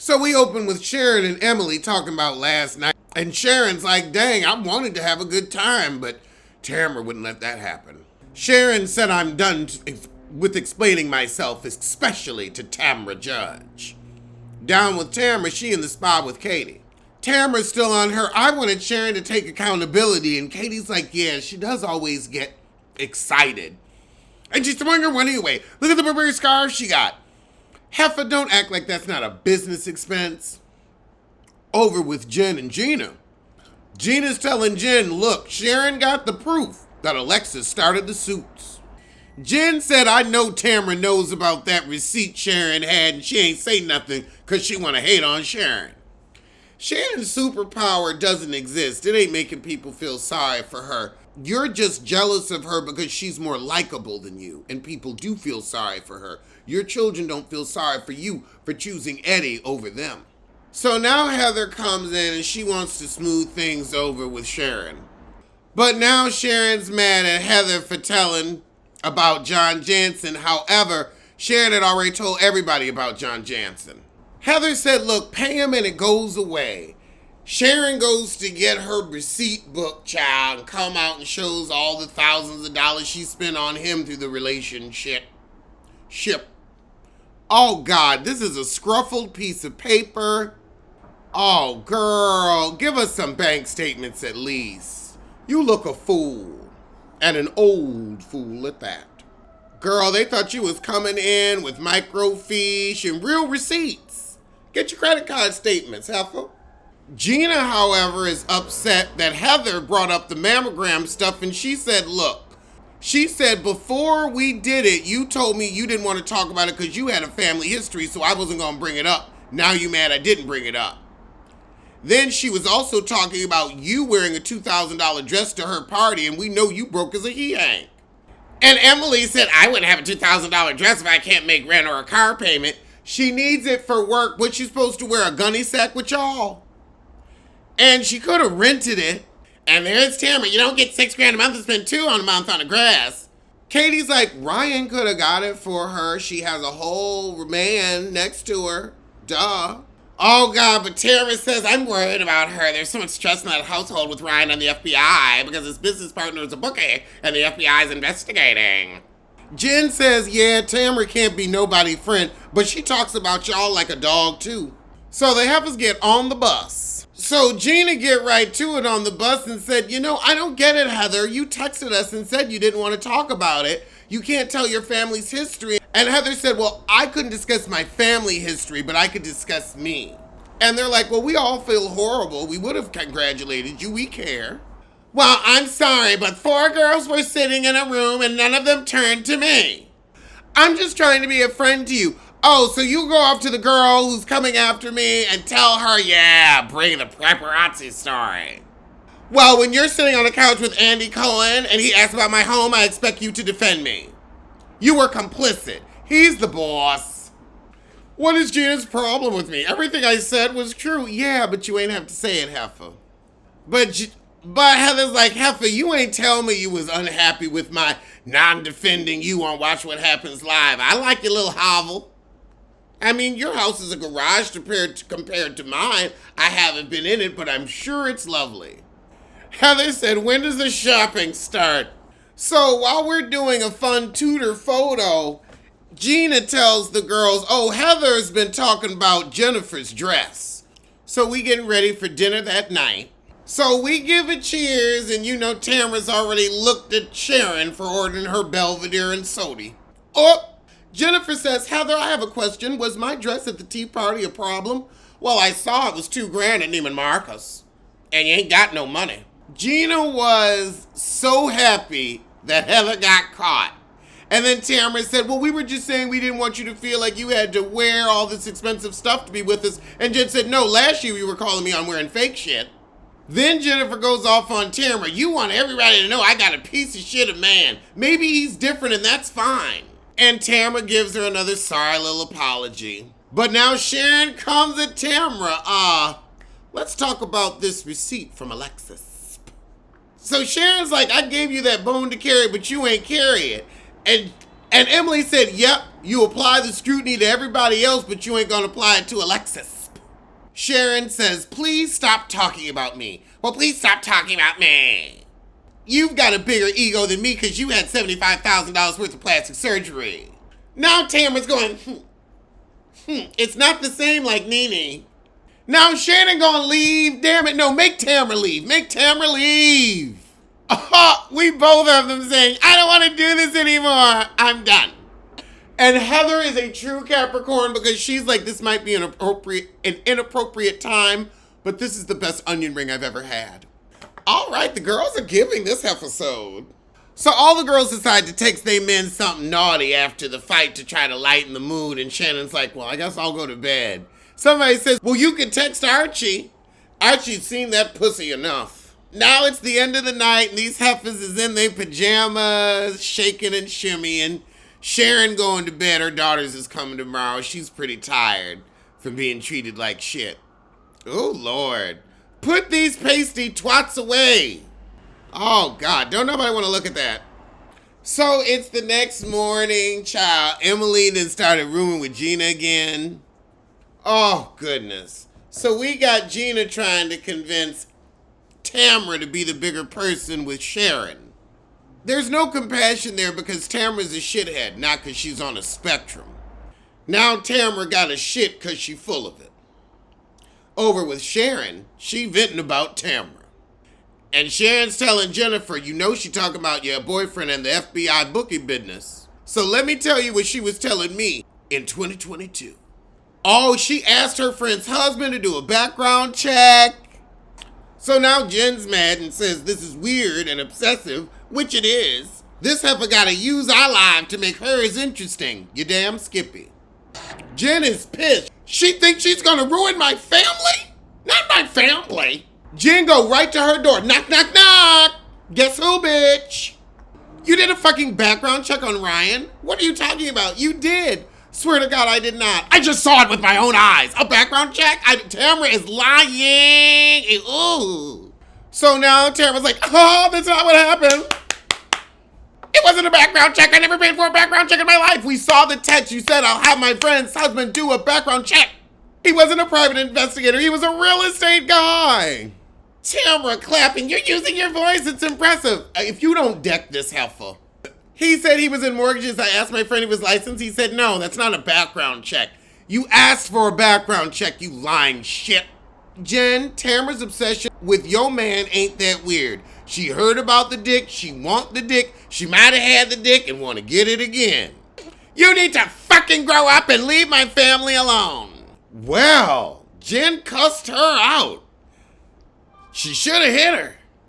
So we open with Sharon and Emily talking about last night. And Sharon's like, dang, I wanted to have a good time, but Tamara wouldn't let that happen. Sharon said I'm done with explaining myself, especially to Tamara Judge. Down with Tamara, she in the spa with Katie. Tamara's still on her, I wanted Sharon to take accountability, and Katie's like, yeah, she does always get excited. And she's throwing her money away. Look at the Burberry scarf she got. Heifer, don't act like that's not a business expense. Over with Jen and Gina. Gina's telling Jen, look, Sharon got the proof that Alexis started the suits. Jen said, I know Tamara knows about that receipt Sharon had and she ain't say nothing because she want to hate on Sharon. Sharon's superpower doesn't exist. It ain't making people feel sorry for her. You're just jealous of her because she's more likable than you, and people do feel sorry for her. Your children don't feel sorry for you for choosing Eddie over them. So now Heather comes in and she wants to smooth things over with Sharon. But now Sharon's mad at Heather for telling about John Jansen. However, Sharon had already told everybody about John Jansen. Heather said, look, pay him and it goes away. Sharon goes to get her receipt book, child, and come out and shows all the thousands of dollars she spent on him through the relationship. Oh, God, this is a scruffled piece of paper. Oh, girl, give us some bank statements at least. You look a fool, and an old fool at that. Girl, they thought you was coming in with microfiche and real receipts. Get your credit card statements, heifer. Gina, however, is upset that Heather brought up the mammogram stuff, and she said, look, she said, before we did it, you told me you didn't want to talk about it because you had a family history, so I wasn't going to bring it up. Now you mad I didn't bring it up. Then she was also talking about you wearing a $2,000 dress to her party, and we know you broke as a he-hang. And Emily said, I wouldn't have a $2,000 dress if I can't make rent or a car payment. She needs it for work. What's she supposed to wear, a gunny sack with y'all? And she could have rented it. And there's Tamara. You don't get $6,000 a month to spend $2,000 a month on the grass. Katie's like, Ryan could have got it for her. She has a whole man next to her. Duh. Oh, God, but Tara says, I'm worried about her. There's so much stress in that household with Ryan and the FBI because his business partner is a bookie and the FBI is investigating. Jen says, yeah, Tamara can't be nobody's friend, but she talks about y'all like a dog, too. So they have us get on the bus. So Gina get right to it on the bus and said, you know, I don't get it, Heather. You texted us and said you didn't want to talk about it. You can't tell your family's history. And Heather said, well, I couldn't discuss my family history, but I could discuss me. And they're like, well, we all feel horrible. We would have congratulated you. We care. Well, I'm sorry, but 4 girls were sitting in a room and none of them turned to me. I'm just trying to be a friend to you. Oh, so you go up to the girl who's coming after me and tell her, yeah, bring the paparazzi story. Well, when you're sitting on the couch with Andy Cohen and he asks about my home, I expect you to defend me. You were complicit. He's the boss. What is Gina's problem with me? Everything I said was true. Yeah, but you ain't have to say it, heifer. But Heather's like, heifer, you ain't tell me you was unhappy with my non-defending you on Watch What Happens Live. I like your little hovel. I mean, your house is a garage compared to mine. I haven't been in it, but I'm sure it's lovely. Heather said, when does the shopping start? So while we're doing a fun Tudor photo, Gina tells the girls, oh, Heather's been talking about Jennifer's dress. So we getting ready for dinner that night. So we give a cheers, and you know Tamara's already looked at Sharon for ordering her Belvedere and soda. Oh! Jennifer says, Heather, I have a question. Was my dress at the tea party a problem? Well, I saw it was $2,000 at Neiman Marcus. And you ain't got no money. Gina was so happy that Heather got caught. And then Tamara said, well, we were just saying we didn't want you to feel like you had to wear all this expensive stuff to be with us. And Jen said, no, last year you were calling me on wearing fake shit. Then Jennifer goes off on Tamara. You want everybody to know I got a piece of shit of man. Maybe he's different and that's fine. And Tamara gives her another sorry little apology. But now Sharon comes at Tamara. Let's talk about this receipt from Alexis. So Sharon's like, I gave you that bone to carry, but you ain't carry it. And Emily said, yep, you apply the scrutiny to everybody else, but you ain't gonna apply it to Alexis. Sharon says, please stop talking about me. Well, please stop talking about me. You've got a bigger ego than me because you had $75,000 worth of plastic surgery. Now Tamara's going, it's not the same like Nene. Now Shannon gonna leave. Damn it, no, make Tamara leave. Make Tamara leave. We both of them saying, I don't want to do this anymore. I'm done. And Heather is a true Capricorn because she's like, this might be an inappropriate time, but this is the best onion ring I've ever had. All right, the girls are giving this episode. So all the girls decide to text their men something naughty after the fight to try to lighten the mood, and Shannon's like, well, I guess I'll go to bed. Somebody says, well, you can text Archie. Archie's seen that pussy enough. Now it's the end of the night, and these heifers is in their pajamas, shaking and shimmying. Sharon going to bed. Her daughters is coming tomorrow. She's pretty tired from being treated like shit. Oh, Lord. Put these pasty twats away. Oh, God. Don't nobody want to look at that. So it's the next morning, child. Emily then started rooming with Gina again. Oh, goodness. So we got Gina trying to convince Tamara to be the bigger person with Sharon. There's no compassion there because Tamara's a shithead, not because she's on a spectrum. Now Tamara got a shit because she's full of it. Over with Sharon, she venting about Tamara. And Sharon's telling Jennifer, you know she talking about your boyfriend and the FBI bookie business. So let me tell you what she was telling me in 2022. Oh, she asked her friend's husband to do a background check. So now Jen's mad and says this is weird and obsessive, which it is. This heifer gotta use our life to make hers interesting, you damn Skippy. Jen is pissed. She thinks she's gonna ruin my family? Not my family. Jen go right to her door. Knock, knock, knock. Guess who, bitch? You did a fucking background check on Ryan? What are you talking about? You did. Swear to God, I did not. I just saw it with my own eyes. A background check? Tamara is lying. Ooh. So now Tamara's like, oh, that's not what happened. It wasn't a background check. I never paid for a background check in my life. We saw the text. You said, I'll have my friend's husband do a background check. He wasn't a private investigator. He was a real estate guy. Tamara clapping. You're using your voice. It's impressive. If you don't deck this heifer. He said he was in mortgages. I asked my friend if he was licensed. He said, no, that's not a background check. You asked for a background check, you lying shit. Jen, Tamara's obsession with your man ain't that weird. She heard about the dick. She want the dick. She might have had the dick and want to get it again. You need to fucking grow up and leave my family alone. Well, Jen cussed her out. She should have hit her.